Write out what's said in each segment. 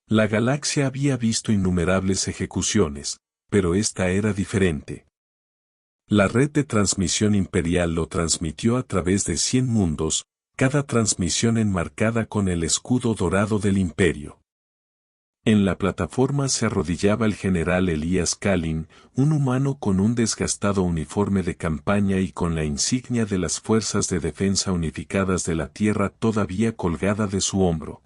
La galaxia había visto innumerables ejecuciones, pero esta era diferente. La red de transmisión imperial lo transmitió a través de 100 mundos, cada transmisión enmarcada con el escudo dorado del imperio. En la plataforma se arrodillaba el general Elías Kalin, un humano con un desgastado uniforme de campaña y con la insignia de las Fuerzas de Defensa Unificadas de la Tierra todavía colgada de su hombro.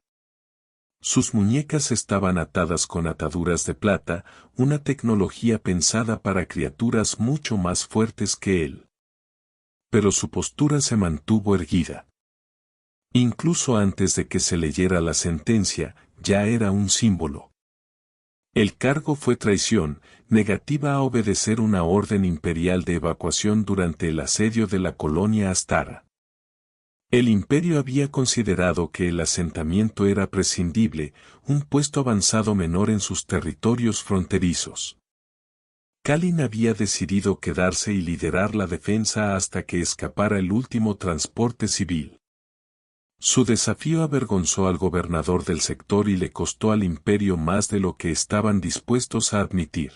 Sus muñecas estaban atadas con ataduras de plata, una tecnología pensada para criaturas mucho más fuertes que él. Pero su postura se mantuvo erguida. Incluso antes de que se leyera la sentencia, ya era un símbolo. El cargo fue traición, negativa a obedecer una orden imperial de evacuación durante el asedio de la colonia Astara. El imperio había considerado que el asentamiento era prescindible, un puesto avanzado menor en sus territorios fronterizos. Kalin había decidido quedarse y liderar la defensa hasta que escapara el último transporte civil. Su desafío avergonzó al gobernador del sector y le costó al imperio más de lo que estaban dispuestos a admitir.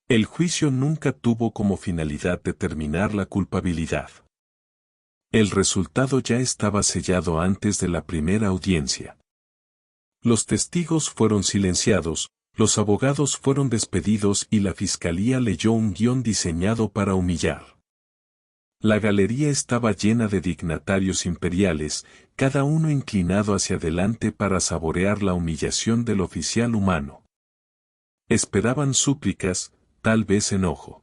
El juicio nunca tuvo como finalidad determinar la culpabilidad. El resultado ya estaba sellado antes de la primera audiencia. Los testigos fueron silenciados, los abogados fueron despedidos y la fiscalía leyó un guión diseñado para humillar. La galería estaba llena de dignatarios imperiales, cada uno inclinado hacia adelante para saborear la humillación del oficial humano. Esperaban súplicas, tal vez enojo.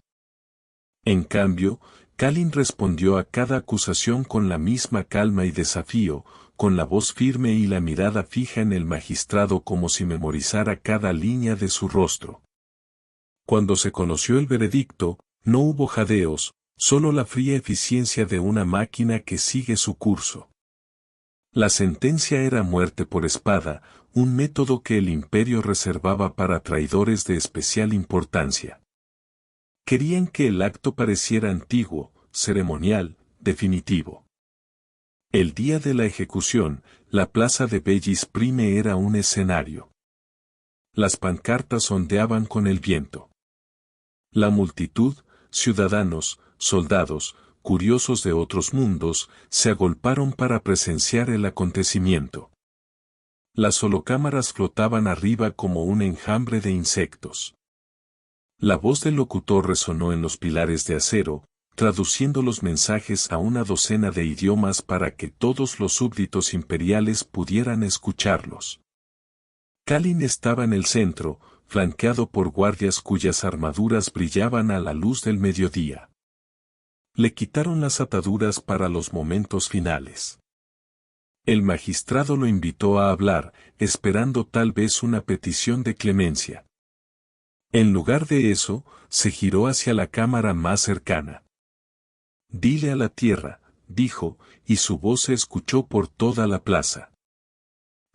En cambio, Kalin respondió a cada acusación con la misma calma y desafío, con la voz firme y la mirada fija en el magistrado como si memorizara cada línea de su rostro. Cuando se conoció el veredicto, no hubo jadeos, solo la fría eficiencia de una máquina que sigue su curso. La sentencia era muerte por espada, un método que el imperio reservaba para traidores de especial importancia. Querían que el acto pareciera antiguo, ceremonial, definitivo. El día de la ejecución, la plaza de Bellis Prime era un escenario. Las pancartas ondeaban con el viento. La multitud, ciudadanos, soldados, curiosos de otros mundos, se agolparon para presenciar el acontecimiento. Las holocámaras flotaban arriba como un enjambre de insectos. La voz del locutor resonó en los pilares de acero, traduciendo los mensajes a una docena de idiomas para que todos los súbditos imperiales pudieran escucharlos. Kalin estaba en el centro, flanqueado por guardias cuyas armaduras brillaban a la luz del mediodía. Le quitaron las ataduras para los momentos finales. El magistrado lo invitó a hablar, esperando tal vez una petición de clemencia. En lugar de eso, se giró hacia la cámara más cercana. «Dile a la tierra», dijo, y su voz se escuchó por toda la plaza.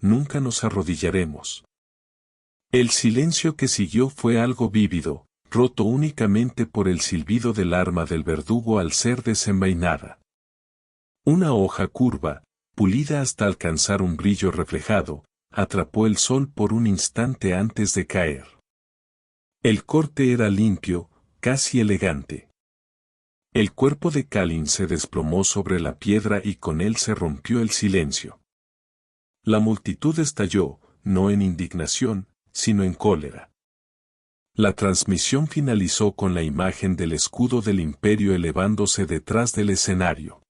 «Nunca nos arrodillaremos». El silencio que siguió fue algo vívido, roto únicamente por el silbido del arma del verdugo al ser desenvainada. Una hoja curva, pulida hasta alcanzar un brillo reflejado, atrapó el sol por un instante antes de caer. El corte era limpio, casi elegante. El cuerpo de Kalin se desplomó sobre la piedra y con él se rompió el silencio. La multitud estalló, no en indignación, sino en cólera. La transmisión finalizó con la imagen del escudo del imperio elevándose detrás del escenario.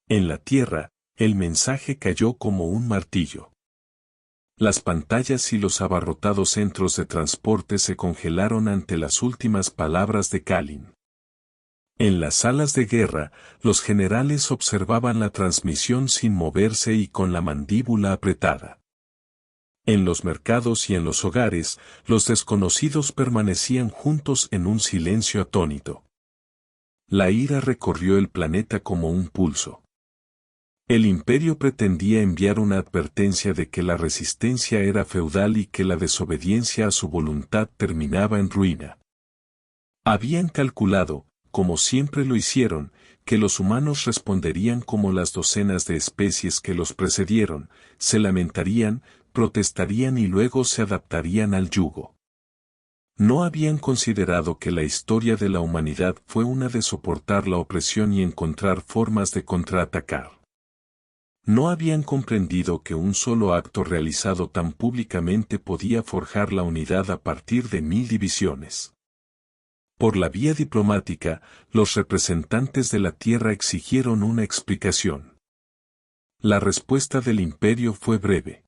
En la tierra, el mensaje cayó como un martillo. Las pantallas y los abarrotados centros de transporte se congelaron ante las últimas palabras de Kalin. En las salas de guerra, los generales observaban la transmisión sin moverse y con la mandíbula apretada. En los mercados y en los hogares, los desconocidos permanecían juntos en un silencio atónito. La ira recorrió el planeta como un pulso. El imperio pretendía enviar una advertencia de que la resistencia era feudal y que la desobediencia a su voluntad terminaba en ruina. Habían calculado, como siempre lo hicieron, que los humanos responderían como las docenas de especies que los precedieron, se lamentarían, protestarían y luego se adaptarían al yugo. No habían considerado que la historia de la humanidad fue una de soportar la opresión y encontrar formas de contraatacar. No habían comprendido que un solo acto realizado tan públicamente podía forjar la unidad a partir de 1000 divisiones. Por la vía diplomática, los representantes de la Tierra exigieron una explicación. La respuesta del imperio fue breve.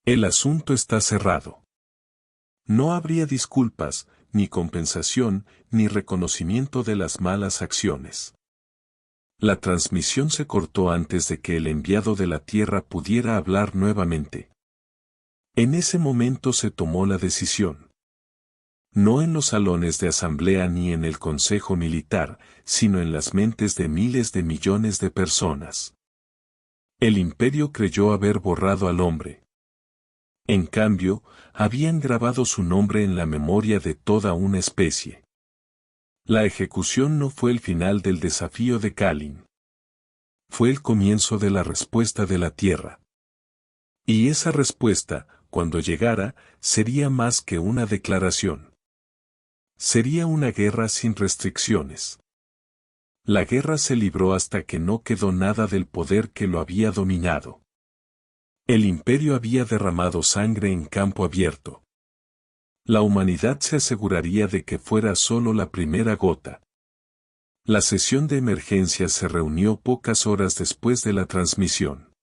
El asunto está cerrado. No habría disculpas, ni compensación, ni reconocimiento de las malas acciones. La transmisión se cortó antes de que el enviado de la Tierra pudiera hablar nuevamente. En ese momento se tomó la decisión. No en los salones de asamblea ni en el Consejo Militar, sino en las mentes de miles de millones de personas. El imperio creyó haber borrado al hombre. En cambio, habían grabado su nombre en la memoria de toda una especie. La ejecución no fue el final del desafío de Kalin. Fue el comienzo de la respuesta de la Tierra. Y esa respuesta, cuando llegara, sería más que una declaración. Sería una guerra sin restricciones. La guerra se libró hasta que no quedó nada del poder que lo había dominado. El imperio había derramado sangre en campo abierto. La humanidad se aseguraría de que fuera solo la primera gota. La sesión de emergencia se reunió pocas horas después de la transmisión.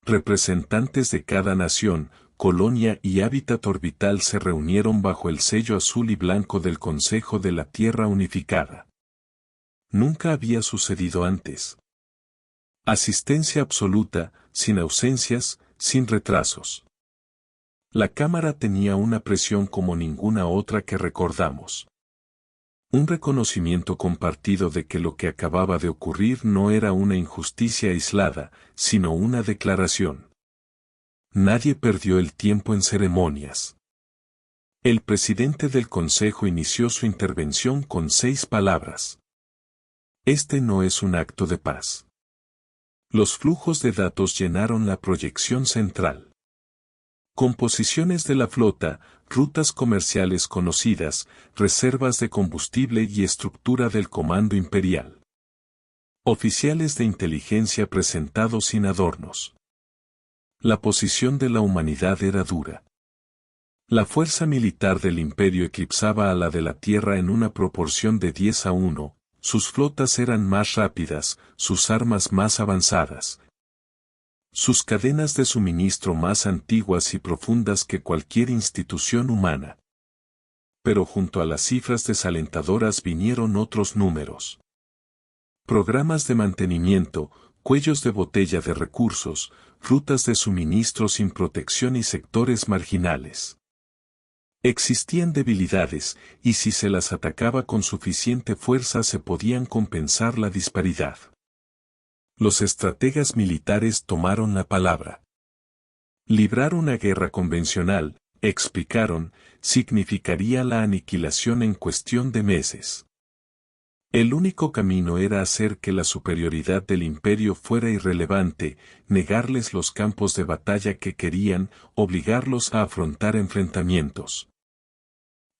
Representantes de cada nación, colonia y hábitat orbital se reunieron bajo el sello azul y blanco del Consejo de la Tierra Unificada. Nunca había sucedido antes. Asistencia absoluta, sin ausencias, sin retrasos. La cámara tenía una presión como ninguna otra que recordamos. Un reconocimiento compartido de que lo que acababa de ocurrir no era una injusticia aislada, sino una declaración. Nadie perdió el tiempo en ceremonias. El presidente del Consejo inició su intervención con 6 palabras. Este no es un acto de paz. Los flujos de datos llenaron la proyección central. Composiciones de la flota, rutas comerciales conocidas, reservas de combustible y estructura del Comando Imperial. Oficiales de inteligencia presentados sin adornos. La posición de la humanidad era dura. La fuerza militar del Imperio eclipsaba a la de la Tierra en una proporción de 10-1. Sus flotas eran más rápidas, sus armas más avanzadas. Sus cadenas de suministro más antiguas y profundas que cualquier institución humana. Pero junto a las cifras desalentadoras vinieron otros números. Programas de mantenimiento, cuellos de botella de recursos, rutas de suministro sin protección y sectores marginales. Existían debilidades, y si se las atacaba con suficiente fuerza se podían compensar la disparidad. Los estrategas militares tomaron la palabra. Librar una guerra convencional, explicaron, significaría la aniquilación en cuestión de meses. El único camino era hacer que la superioridad del imperio fuera irrelevante, negarles los campos de batalla que querían, obligarlos a afrontar enfrentamientos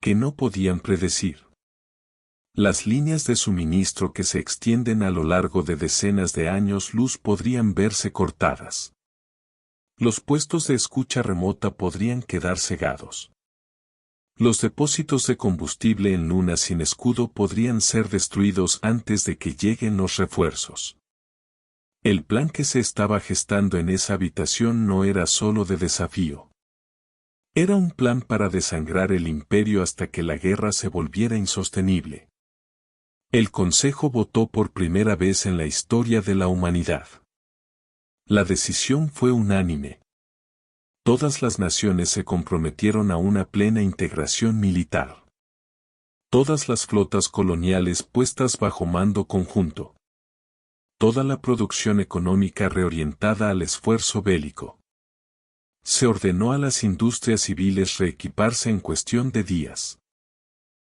que no podían predecir. Las líneas de suministro que se extienden a lo largo de decenas de años luz podrían verse cortadas. Los puestos de escucha remota podrían quedar cegados. Los depósitos de combustible en lunas sin escudo podrían ser destruidos antes de que lleguen los refuerzos. El plan que se estaba gestando en esa habitación no era solo de desafío. Era un plan para desangrar el imperio hasta que la guerra se volviera insostenible. El Consejo votó por primera vez en la historia de la humanidad. La decisión fue unánime. Todas las naciones se comprometieron a una plena integración militar. Todas las flotas coloniales puestas bajo mando conjunto. Toda la producción económica reorientada al esfuerzo bélico. Se ordenó a las industrias civiles reequiparse en cuestión de días.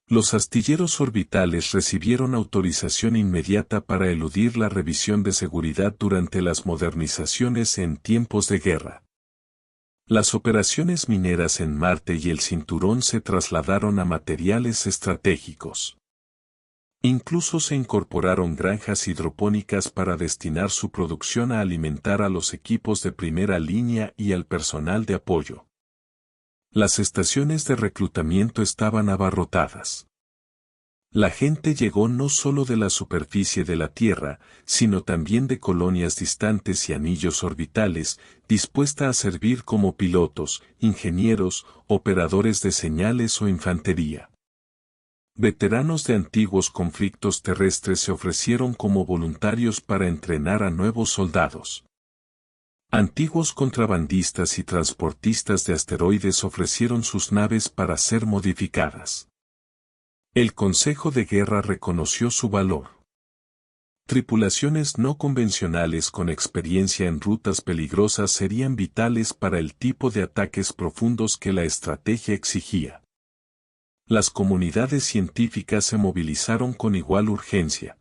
Los astilleros orbitales recibieron autorización inmediata para eludir la revisión de seguridad durante las modernizaciones en tiempos de guerra. Las operaciones mineras en Marte y el Cinturón se trasladaron a materiales estratégicos. Incluso se incorporaron granjas hidropónicas para destinar su producción a alimentar a los equipos de primera línea y al personal de apoyo. Las estaciones de reclutamiento estaban abarrotadas. La gente llegó no solo de la superficie de la Tierra, sino también de colonias distantes y anillos orbitales, dispuesta a servir como pilotos, ingenieros, operadores de señales o infantería. Veteranos de antiguos conflictos terrestres se ofrecieron como voluntarios para entrenar a nuevos soldados. Antiguos contrabandistas y transportistas de asteroides ofrecieron sus naves para ser modificadas. El Consejo de Guerra reconoció su valor. Tripulaciones no convencionales con experiencia en rutas peligrosas serían vitales para el tipo de ataques profundos que la estrategia exigía. Las comunidades científicas se movilizaron con igual urgencia.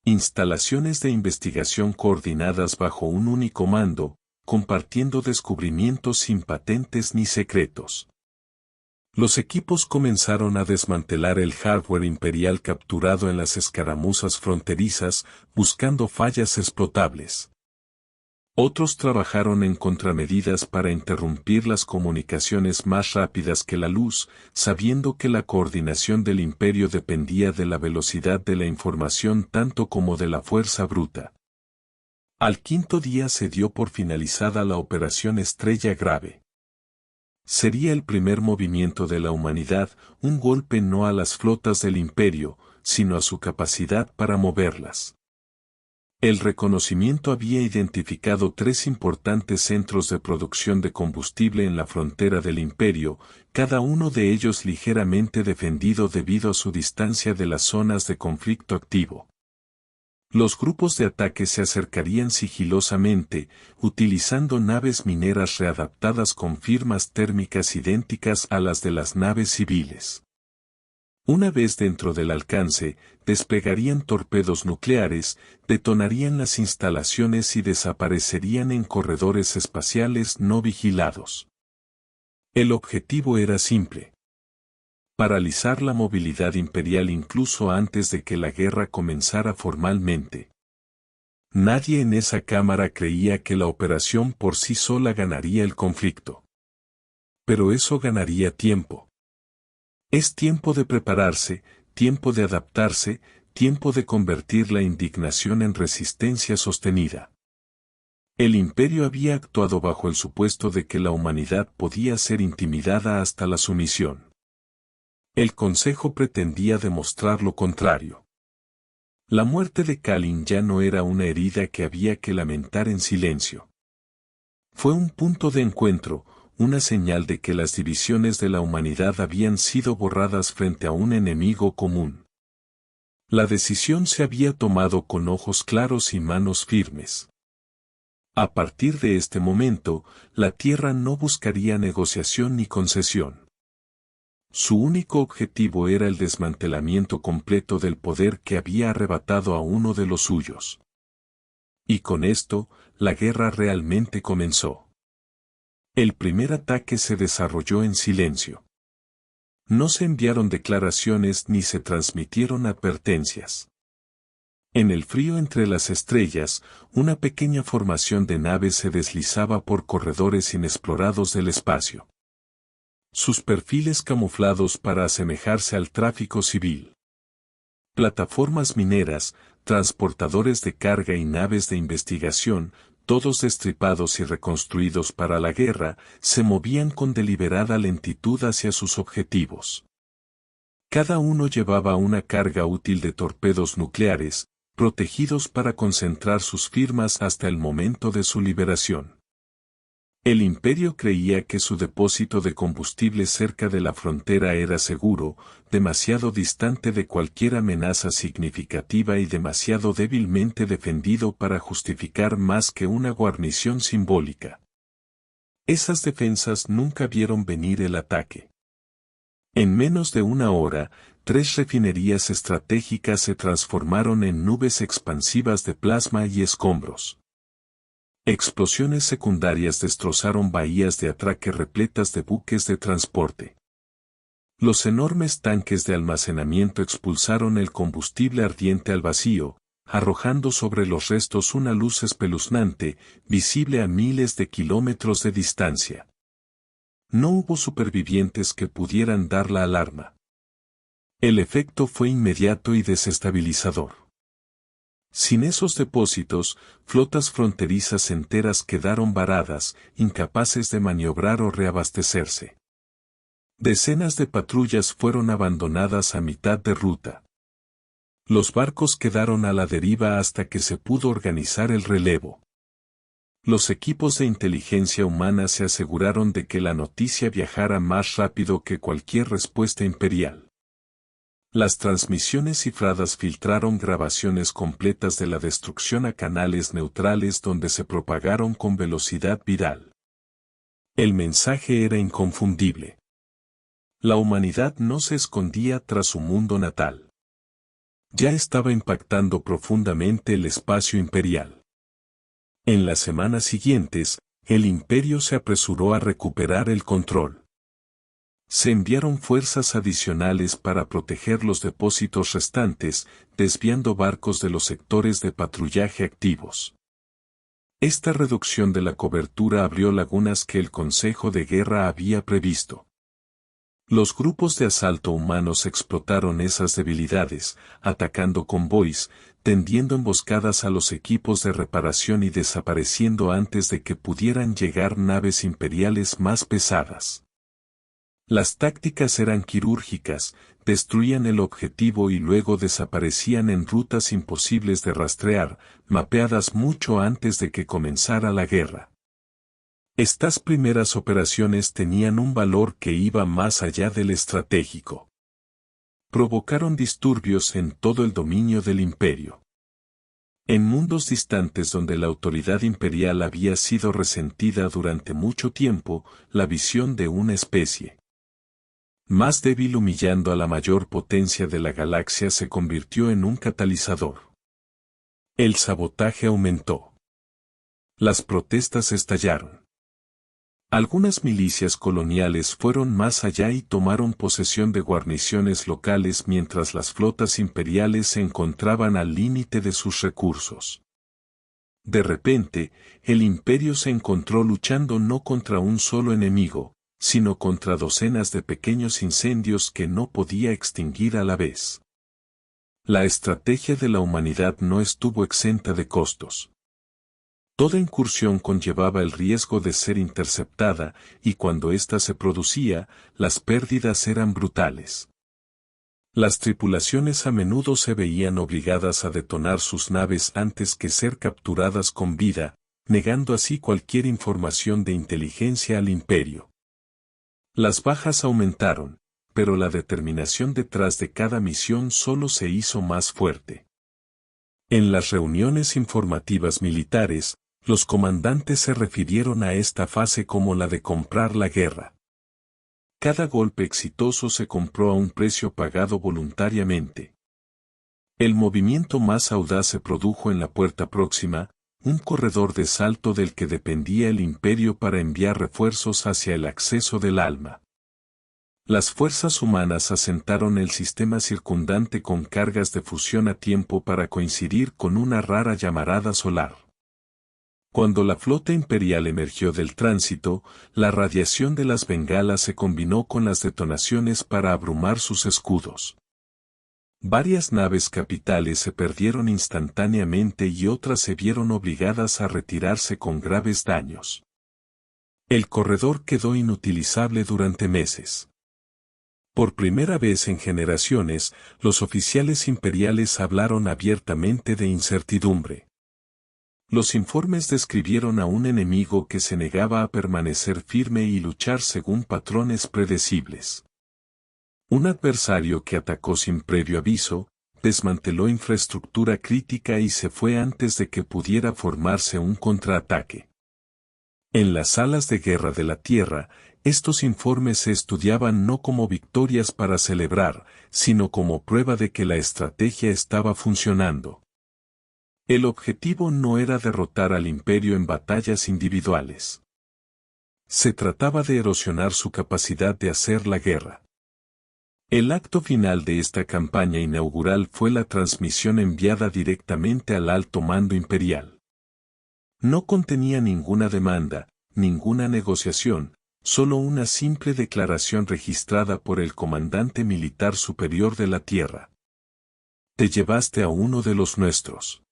Instalaciones de investigación coordinadas bajo un único mando, compartiendo descubrimientos sin patentes ni secretos. Los equipos comenzaron a desmantelar el hardware imperial capturado en las escaramuzas fronterizas, buscando fallas explotables. Otros trabajaron en contramedidas para interrumpir las comunicaciones más rápidas que la luz, sabiendo que la coordinación del imperio dependía de la velocidad de la información tanto como de la fuerza bruta. Al quinto día se dio por finalizada la Operación Estrella Grave. Sería el primer movimiento de la humanidad, un golpe no a las flotas del imperio, sino a su capacidad para moverlas. El reconocimiento había identificado 3 importantes centros de producción de combustible en la frontera del imperio, cada uno de ellos ligeramente defendido debido a su distancia de las zonas de conflicto activo. Los grupos de ataque se acercarían sigilosamente, utilizando naves mineras readaptadas con firmas térmicas idénticas a las de las naves civiles. Una vez dentro del alcance, desplegarían torpedos nucleares, detonarían las instalaciones y desaparecerían en corredores espaciales no vigilados. El objetivo era simple: paralizar la movilidad imperial incluso antes de que la guerra comenzara formalmente. Nadie en esa cámara creía que la operación por sí sola ganaría el conflicto. Pero eso ganaría tiempo. Es tiempo de prepararse, tiempo de adaptarse, tiempo de convertir la indignación en resistencia sostenida. El imperio había actuado bajo el supuesto de que la humanidad podía ser intimidada hasta la sumisión. El Consejo pretendía demostrar lo contrario. La muerte de Kalin ya no era una herida que había que lamentar en silencio. Fue un punto de encuentro, una señal de que las divisiones de la humanidad habían sido borradas frente a un enemigo común. La decisión se había tomado con ojos claros y manos firmes. A partir de este momento, la Tierra no buscaría negociación ni concesión. Su único objetivo era el desmantelamiento completo del poder que había arrebatado a uno de los suyos. Y con esto, la guerra realmente comenzó. El primer ataque se desarrolló en silencio. No se enviaron declaraciones ni se transmitieron advertencias. En el frío entre las estrellas, una pequeña formación de naves se deslizaba por corredores inexplorados del espacio. Sus perfiles camuflados para asemejarse al tráfico civil. Plataformas mineras, transportadores de carga y naves de investigación, todos destripados y reconstruidos para la guerra, se movían con deliberada lentitud hacia sus objetivos. Cada uno llevaba una carga útil de torpedos nucleares, protegidos para concentrar sus firmas hasta el momento de su liberación. El imperio creía que su depósito de combustible cerca de la frontera era seguro, demasiado distante de cualquier amenaza significativa y demasiado débilmente defendido para justificar más que una guarnición simbólica. Esas defensas nunca vieron venir el ataque. En menos de una hora, 3 refinerías estratégicas se transformaron en nubes expansivas de plasma y escombros. Explosiones secundarias destrozaron bahías de atraque repletas de buques de transporte. Los enormes tanques de almacenamiento expulsaron el combustible ardiente al vacío, arrojando sobre los restos una luz espeluznante, visible a miles de kilómetros de distancia. No hubo supervivientes que pudieran dar la alarma. El efecto fue inmediato y desestabilizador. Sin esos depósitos, flotas fronterizas enteras quedaron varadas, incapaces de maniobrar o reabastecerse. Decenas de patrullas fueron abandonadas a mitad de ruta. Los barcos quedaron a la deriva hasta que se pudo organizar el relevo. Los equipos de inteligencia humana se aseguraron de que la noticia viajara más rápido que cualquier respuesta imperial. Las transmisiones cifradas filtraron grabaciones completas de la destrucción a canales neutrales donde se propagaron con velocidad viral. El mensaje era inconfundible. La humanidad no se escondía tras su mundo natal. Ya estaba impactando profundamente el espacio imperial. En las semanas siguientes, el imperio se apresuró a recuperar el control. Se enviaron fuerzas adicionales para proteger los depósitos restantes, desviando barcos de los sectores de patrullaje activos. Esta reducción de la cobertura abrió lagunas que el Consejo de Guerra había previsto. Los grupos de asalto humanos explotaron esas debilidades, atacando convoys, tendiendo emboscadas a los equipos de reparación y desapareciendo antes de que pudieran llegar naves imperiales más pesadas. Las tácticas eran quirúrgicas, destruían el objetivo y luego desaparecían en rutas imposibles de rastrear, mapeadas mucho antes de que comenzara la guerra. Estas primeras operaciones tenían un valor que iba más allá del estratégico. Provocaron disturbios en todo el dominio del imperio. En mundos distantes donde la autoridad imperial había sido resentida durante mucho tiempo, la visión de una especie más débil humillando a la mayor potencia de la galaxia se convirtió en un catalizador. El sabotaje aumentó. Las protestas estallaron. Algunas milicias coloniales fueron más allá y tomaron posesión de guarniciones locales mientras las flotas imperiales se encontraban al límite de sus recursos. De repente, el imperio se encontró luchando no contra un solo enemigo, sino contra docenas de pequeños incendios que no podía extinguir a la vez. La estrategia de la humanidad no estuvo exenta de costos. Toda incursión conllevaba el riesgo de ser interceptada, y cuando ésta se producía, las pérdidas eran brutales. Las tripulaciones a menudo se veían obligadas a detonar sus naves antes que ser capturadas con vida, negando así cualquier información de inteligencia al imperio. Las bajas aumentaron, pero la determinación detrás de cada misión solo se hizo más fuerte. En las reuniones informativas militares, los comandantes se refirieron a esta fase como la de comprar la guerra. Cada golpe exitoso se compró a un precio pagado voluntariamente. El movimiento más audaz se produjo en la puerta próxima, un corredor de salto del que dependía el imperio para enviar refuerzos hacia el acceso del alma. Las fuerzas humanas asentaron el sistema circundante con cargas de fusión a tiempo para coincidir con una rara llamarada solar. Cuando la flota imperial emergió del tránsito, la radiación de las bengalas se combinó con las detonaciones para abrumar sus escudos. Varias naves capitales se perdieron instantáneamente y otras se vieron obligadas a retirarse con graves daños. El corredor quedó inutilizable durante meses. Por primera vez en generaciones, los oficiales imperiales hablaron abiertamente de incertidumbre. Los informes describieron a un enemigo que se negaba a permanecer firme y luchar según patrones predecibles. Un adversario que atacó sin previo aviso, desmanteló infraestructura crítica y se fue antes de que pudiera formarse un contraataque. En las salas de guerra de la Tierra, estos informes se estudiaban no como victorias para celebrar, sino como prueba de que la estrategia estaba funcionando. El objetivo no era derrotar al imperio en batallas individuales. Se trataba de erosionar su capacidad de hacer la guerra. El acto final de esta campaña inaugural fue la transmisión enviada directamente al alto mando imperial. No contenía ninguna demanda, ninguna negociación, solo una simple declaración registrada por el comandante militar superior de la Tierra. Te llevaste a uno de los nuestros.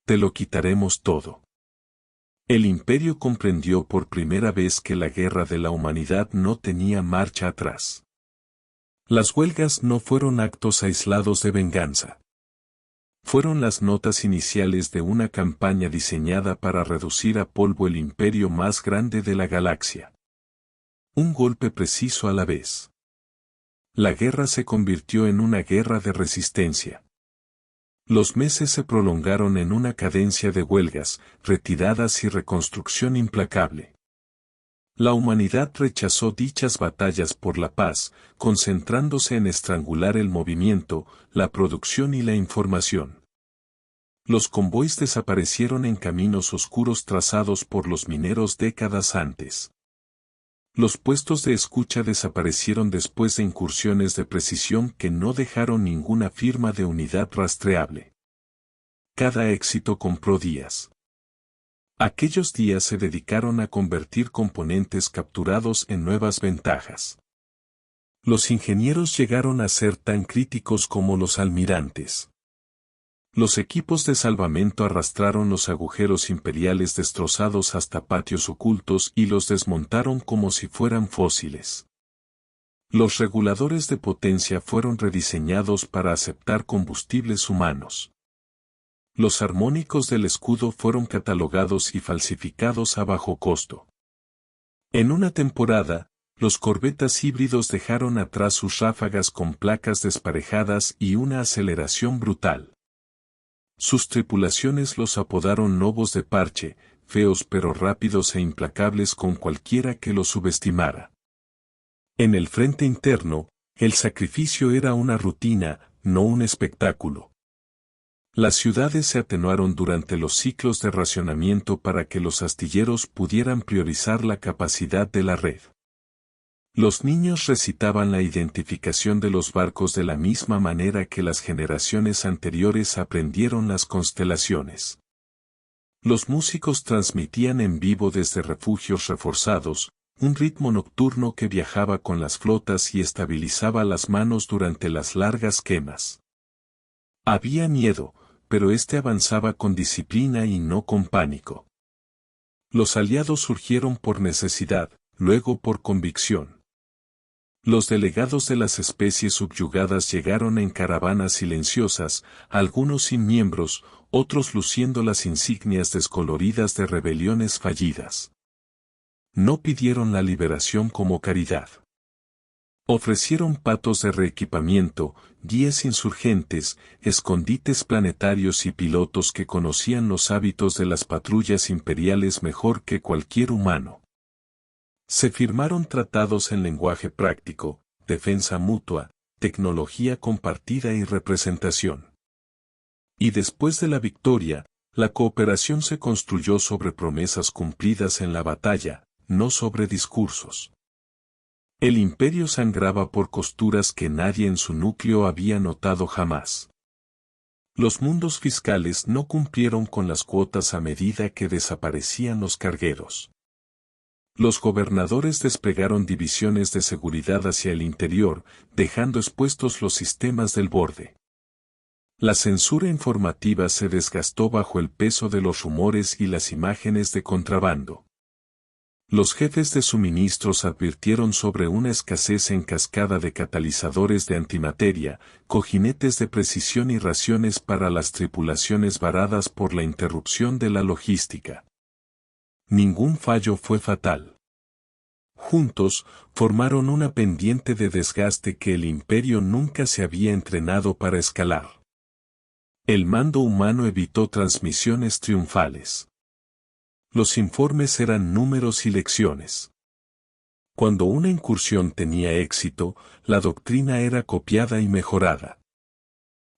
Te lo quitaremos todo. El imperio comprendió por primera vez que la guerra de la humanidad no tenía marcha atrás. Las huelgas no fueron actos aislados de venganza. Fueron las notas iniciales de una campaña diseñada para reducir a polvo el imperio más grande de la galaxia. Un golpe preciso a la vez. La guerra se convirtió en una guerra de resistencia. Los meses se prolongaron en una cadencia de huelgas, retiradas y reconstrucción implacable. La humanidad rechazó dichas batallas por la paz, concentrándose en estrangular el movimiento, la producción y la información. Los convoys desaparecieron en caminos oscuros trazados por los mineros décadas antes. Los puestos de escucha desaparecieron después de incursiones de precisión que no dejaron ninguna firma de unidad rastreable. Cada éxito compró días. Aquellos días se dedicaron a convertir componentes capturados en nuevas ventajas. Los ingenieros llegaron a ser tan críticos como los almirantes. Los equipos de salvamento arrastraron los agujeros imperiales destrozados hasta patios ocultos y los desmontaron como si fueran fósiles. Los reguladores de potencia fueron rediseñados para aceptar combustibles humanos. Los armónicos del escudo fueron catalogados y falsificados a bajo costo. En una temporada, los corbetas híbridos dejaron atrás sus ráfagas con placas desparejadas y una aceleración brutal. Sus tripulaciones los apodaron lobos de parche, feos pero rápidos e implacables con cualquiera que los subestimara. En el frente interno, el sacrificio era una rutina, no un espectáculo. Las ciudades se atenuaron durante los ciclos de racionamiento para que los astilleros pudieran priorizar la capacidad de la red. Los niños recitaban la identificación de los barcos de la misma manera que las generaciones anteriores aprendieron las constelaciones. Los músicos transmitían en vivo desde refugios reforzados, un ritmo nocturno que viajaba con las flotas y estabilizaba las manos durante las largas quemas. Había miedo, pero este avanzaba con disciplina y no con pánico. Los aliados surgieron por necesidad, luego por convicción. Los delegados de las especies subyugadas llegaron en caravanas silenciosas, algunos sin miembros, otros luciendo las insignias descoloridas de rebeliones fallidas. No pidieron la liberación como caridad. Ofrecieron patos de reequipamiento, guías insurgentes, escondites planetarios y pilotos que conocían los hábitos de las patrullas imperiales mejor que cualquier humano. Se firmaron tratados en lenguaje práctico, defensa mutua, tecnología compartida y representación. Y después de la victoria, la cooperación se construyó sobre promesas cumplidas en la batalla, no sobre discursos. El imperio sangraba por costuras que nadie en su núcleo había notado jamás. Los mundos fiscales no cumplieron con las cuotas a medida que desaparecían los cargueros. Los gobernadores desplegaron divisiones de seguridad hacia el interior, dejando expuestos los sistemas del borde. La censura informativa se desgastó bajo el peso de los rumores y las imágenes de contrabando. Los jefes de suministros advirtieron sobre una escasez en cascada de catalizadores de antimateria, cojinetes de precisión y raciones para las tripulaciones varadas por la interrupción de la logística. Ningún fallo fue fatal. Juntos, formaron una pendiente de desgaste que el imperio nunca se había entrenado para escalar. El mando humano evitó transmisiones triunfales. Los informes eran números y lecciones. Cuando una incursión tenía éxito, la doctrina era copiada y mejorada.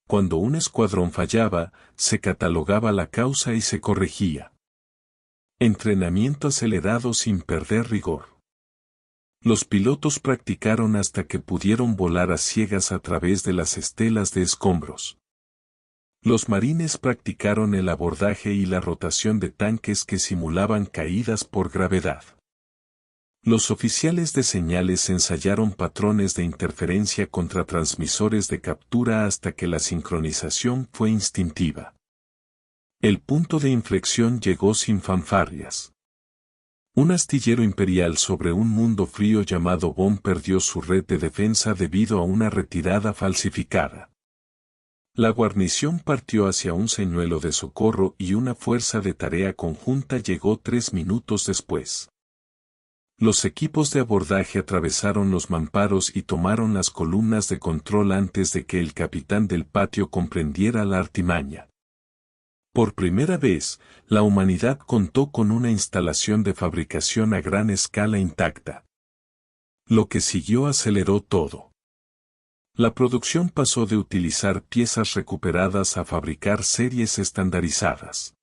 Cuando un escuadrón fallaba, se catalogaba la causa y se corregía. Entrenamiento acelerado sin perder rigor. Los pilotos practicaron hasta que pudieron volar a ciegas a través de las estelas de escombros. Los marines practicaron el abordaje y la rotación de tanques que simulaban caídas por gravedad. Los oficiales de señales ensayaron patrones de interferencia contra transmisores de captura hasta que la sincronización fue instintiva. El punto de inflexión llegó sin fanfarrias. Un astillero imperial sobre un mundo frío llamado Bonn perdió su red de defensa debido a una retirada falsificada. La guarnición partió hacia un señuelo de socorro y una fuerza de tarea conjunta llegó 3 minutos después. Los equipos de abordaje atravesaron los mamparos y tomaron las columnas de control antes de que el capitán del patio comprendiera la artimaña. Por primera vez, la humanidad contó con una instalación de fabricación a gran escala intacta. Lo que siguió aceleró todo. La producción pasó de utilizar piezas recuperadas a fabricar series estandarizadas.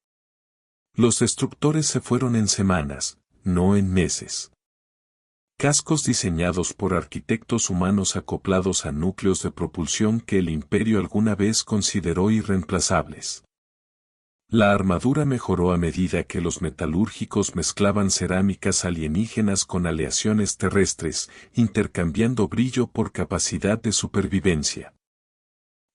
Los destructores se fueron en semanas, no en meses. Cascos diseñados por arquitectos humanos acoplados a núcleos de propulsión que el imperio alguna vez consideró irreemplazables. La armadura mejoró a medida que los metalúrgicos mezclaban cerámicas alienígenas con aleaciones terrestres, intercambiando brillo por capacidad de supervivencia.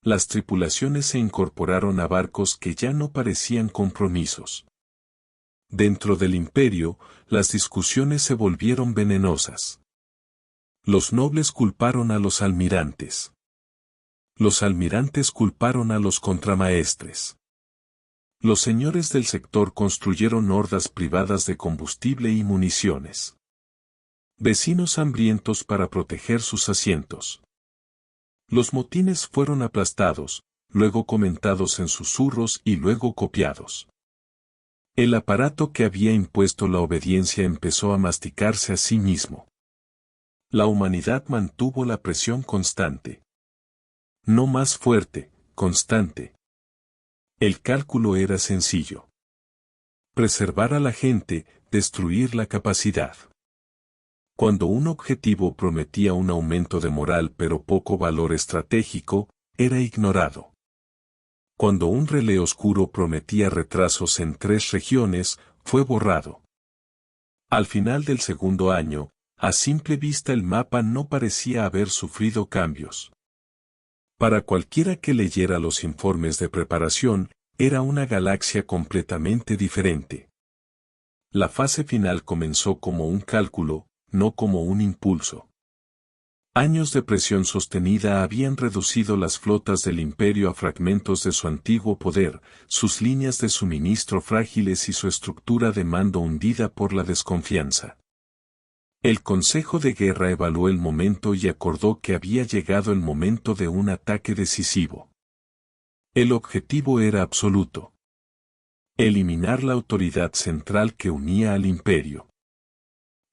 Las tripulaciones se incorporaron a barcos que ya no parecían compromisos. Dentro del imperio, las discusiones se volvieron venenosas. Los nobles culparon a los almirantes. Los almirantes culparon a los contramaestres. Los señores del sector construyeron hordas privadas de combustible y municiones. Vecinos hambrientos para proteger sus asientos. Los motines fueron aplastados, luego comentados en susurros y luego copiados. El aparato que había impuesto la obediencia empezó a masticarse a sí mismo. La humanidad mantuvo la presión constante. No más fuerte, constante. El cálculo era sencillo. Preservar a la gente, destruir la capacidad. Cuando un objetivo prometía un aumento de moral pero poco valor estratégico, era ignorado. Cuando un relé oscuro prometía retrasos en 3 regiones, fue borrado. Al final del segundo año, a simple vista el mapa no parecía haber sufrido cambios. Para cualquiera que leyera los informes de preparación, era una galaxia completamente diferente. La fase final comenzó como un cálculo, no como un impulso. Años de presión sostenida habían reducido las flotas del imperio a fragmentos de su antiguo poder, sus líneas de suministro frágiles y su estructura de mando hundida por la desconfianza. El Consejo de Guerra evaluó el momento y acordó que había llegado el momento de un ataque decisivo. El objetivo era absoluto. Eliminar la autoridad central que unía al imperio.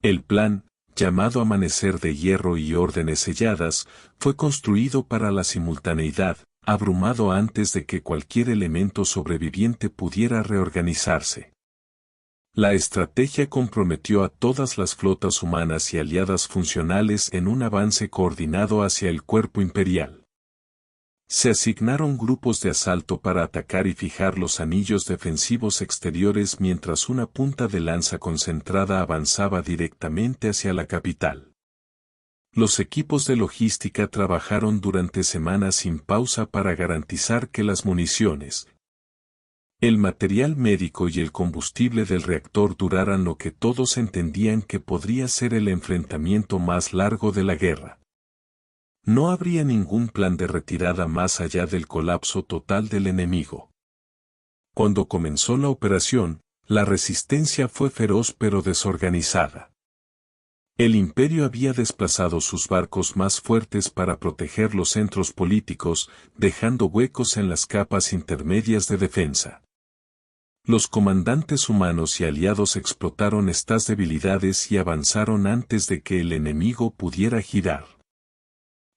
El plan, llamado Amanecer de Hierro y Órdenes Selladas, fue construido para la simultaneidad, abrumado antes de que cualquier elemento sobreviviente pudiera reorganizarse. La estrategia comprometió a todas las flotas humanas y aliadas funcionales en un avance coordinado hacia el cuerpo imperial. Se asignaron grupos de asalto para atacar y fijar los anillos defensivos exteriores mientras una punta de lanza concentrada avanzaba directamente hacia la capital. Los equipos de logística trabajaron durante semanas sin pausa para garantizar que las municiones, el material médico y el combustible del reactor duraran lo que todos entendían que podría ser el enfrentamiento más largo de la guerra. No habría ningún plan de retirada más allá del colapso total del enemigo. Cuando comenzó la operación, la resistencia fue feroz pero desorganizada. El imperio había desplazado sus barcos más fuertes para proteger los centros políticos, dejando huecos en las capas intermedias de defensa. Los comandantes humanos y aliados explotaron estas debilidades y avanzaron antes de que el enemigo pudiera girar.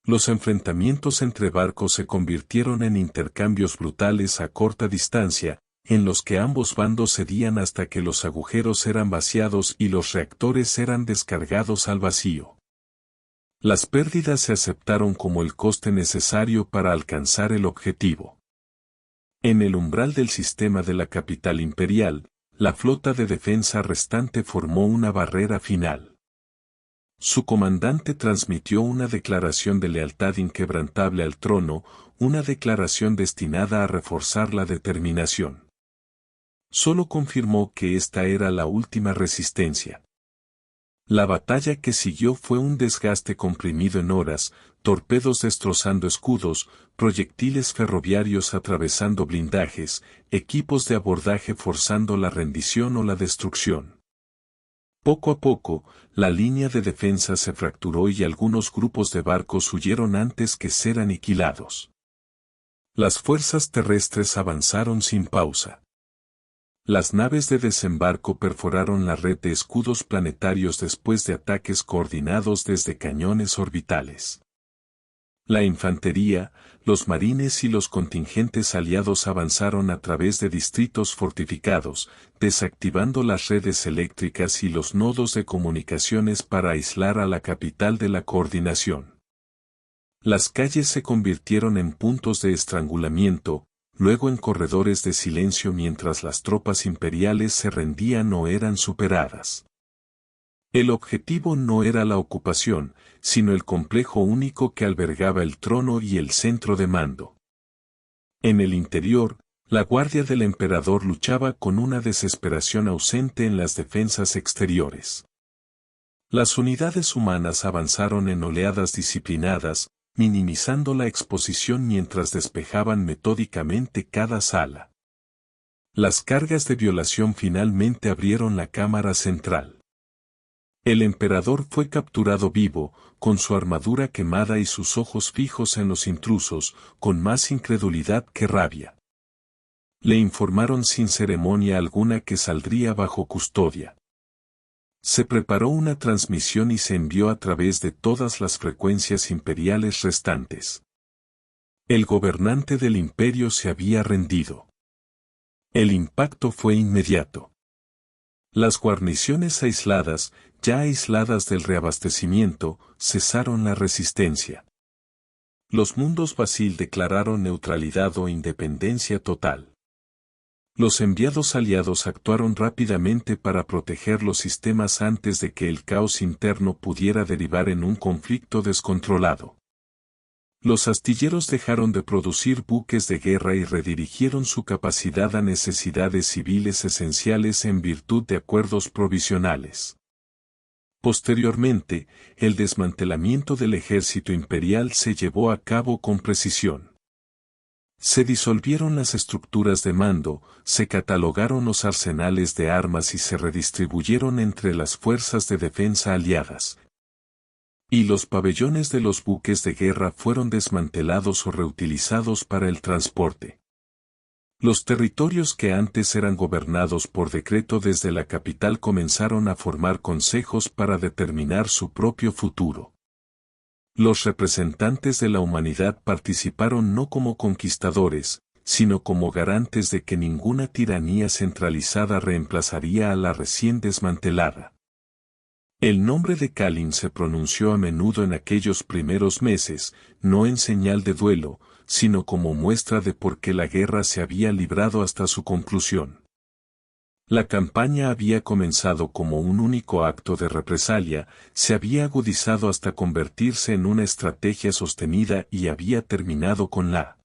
Los enfrentamientos entre barcos se convirtieron en intercambios brutales a corta distancia, en los que ambos bandos cedían hasta que los agujeros eran vaciados y los reactores eran descargados al vacío. Las pérdidas se aceptaron como el coste necesario para alcanzar el objetivo. En el umbral del sistema de la capital imperial, la flota de defensa restante formó una barrera final. Su comandante transmitió una declaración de lealtad inquebrantable al trono, una declaración destinada a reforzar la determinación. Solo confirmó que esta era la última resistencia. La batalla que siguió fue un desgaste comprimido en horas, torpedos destrozando escudos, proyectiles ferroviarios atravesando blindajes, equipos de abordaje forzando la rendición o la destrucción. Poco a poco, la línea de defensa se fracturó y algunos grupos de barcos huyeron antes que ser aniquilados. Las fuerzas terrestres avanzaron sin pausa. Las naves de desembarco perforaron la red de escudos planetarios después de ataques coordinados desde cañones orbitales. La infantería, los marines y los contingentes aliados avanzaron a través de distritos fortificados, desactivando las redes eléctricas y los nodos de comunicaciones para aislar a la capital de la coordinación. Las calles se convirtieron en puntos de estrangulamiento, luego en corredores de silencio mientras las tropas imperiales se rendían o eran superadas. El objetivo no era la ocupación, sino el complejo único que albergaba el trono y el centro de mando. En el interior, la guardia del emperador luchaba con una desesperación ausente en las defensas exteriores. Las unidades humanas avanzaron en oleadas disciplinadas, minimizando la exposición mientras despejaban metódicamente cada sala. Las cargas de violación finalmente abrieron la cámara central. El emperador fue capturado vivo, con su armadura quemada y sus ojos fijos en los intrusos, con más incredulidad que rabia. Le informaron sin ceremonia alguna que saldría bajo custodia. Se preparó una transmisión y se envió a través de todas las frecuencias imperiales restantes. El gobernante del imperio se había rendido. El impacto fue inmediato. Las guarniciones aisladas, ya aisladas del reabastecimiento, cesaron la resistencia. Los mundos Basil declararon neutralidad o independencia total. Los enviados aliados actuaron rápidamente para proteger los sistemas antes de que el caos interno pudiera derivar en un conflicto descontrolado. Los astilleros dejaron de producir buques de guerra y redirigieron su capacidad a necesidades civiles esenciales en virtud de acuerdos provisionales. Posteriormente, el desmantelamiento del ejército imperial se llevó a cabo con precisión. Se disolvieron las estructuras de mando, se catalogaron los arsenales de armas y se redistribuyeron entre las fuerzas de defensa aliadas. Y los pabellones de los buques de guerra fueron desmantelados o reutilizados para el transporte. Los territorios que antes eran gobernados por decreto desde la capital comenzaron a formar consejos para determinar su propio futuro. Los representantes de la humanidad participaron no como conquistadores, sino como garantes de que ninguna tiranía centralizada reemplazaría a la recién desmantelada. El nombre de Kalin se pronunció a menudo en aquellos primeros meses, no en señal de duelo, sino como muestra de por qué la guerra se había librado hasta su conclusión. La campaña había comenzado como un único acto de represalia, se había agudizado hasta convertirse en una estrategia sostenida y había terminado con la